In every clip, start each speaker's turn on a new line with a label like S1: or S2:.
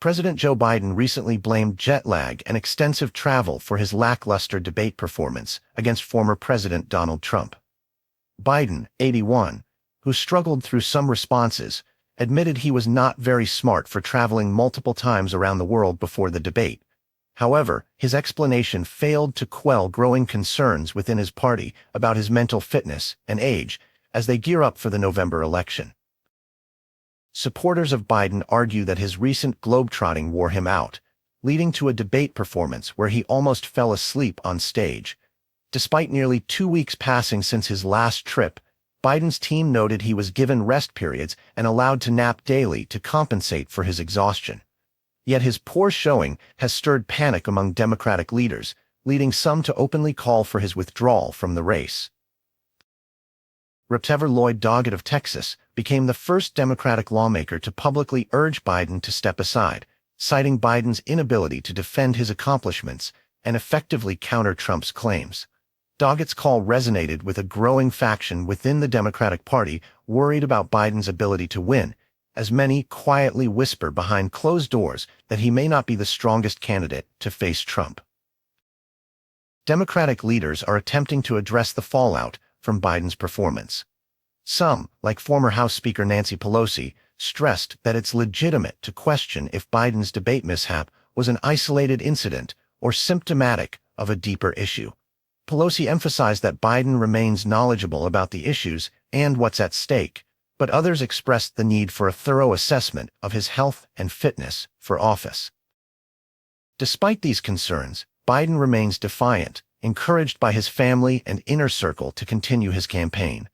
S1: President Joe Biden recently blamed jet lag and extensive travel for his lackluster debate performance against former President Donald Trump. Biden, 81, who struggled through some responses, admitted he was not very smart for traveling multiple times around the world before the debate. However, his explanation failed to quell growing concerns within his party about his mental fitness and age as they gear up for the November election. Supporters of Biden argue that his recent globetrotting wore him out, leading to a debate performance where he almost fell asleep on stage. Despite nearly 2 weeks passing since his last trip, Biden's team noted he was given rest periods and allowed to nap daily to compensate for his exhaustion. Yet his poor showing has stirred panic among Democratic leaders, leading some to openly call for his withdrawal from the race. Representative Lloyd Doggett of Texas became the first Democratic lawmaker to publicly urge Biden to step aside, citing Biden's inability to defend his accomplishments and effectively counter Trump's claims. Doggett's call resonated with a growing faction within the Democratic Party worried about Biden's ability to win, as many quietly whisper behind closed doors that he may not be the strongest candidate to face Trump. Democratic leaders are attempting to address the fallout from Biden's performance. Some, like former House Speaker Nancy Pelosi, stressed that it's legitimate to question if Biden's debate mishap was an isolated incident or symptomatic of a deeper issue. Pelosi emphasized that Biden remains knowledgeable about the issues and what's at stake, but others expressed the need for a thorough assessment of his health and fitness for office. Despite these concerns, Biden remains defiant, encouraged by his family and inner circle to continue his campaign.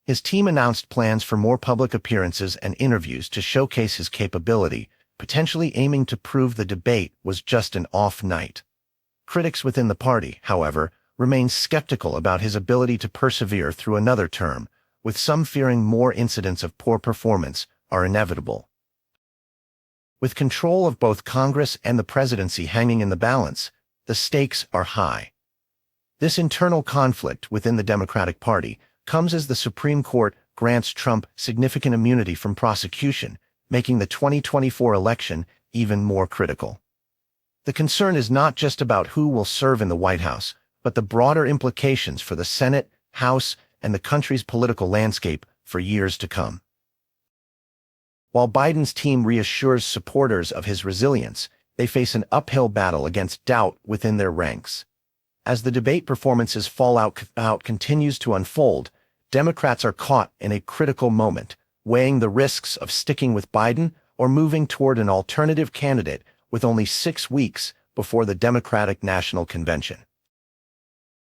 S1: His team announced plans for more public appearances and interviews to showcase his capability, potentially aiming to prove the debate was just an off night. Critics within the party, however, remain skeptical about his ability to persevere through another term, with some fearing more incidents of poor performance are inevitable. With control of both Congress and the presidency hanging in the balance, the stakes are high. This internal conflict within the Democratic Party comes as the Supreme Court grants Trump significant immunity from prosecution, making the 2024 election even more critical. The concern is not just about who will serve in the White House, but the broader implications for the Senate, House, and the country's political landscape for years to come. While Biden's team reassures supporters of his resilience, they face an uphill battle against doubt within their ranks. As the debate performance's fallout continues to unfold, Democrats are caught in a critical moment, weighing the risks of sticking with Biden or moving toward an alternative candidate with only 6 weeks before the Democratic National Convention.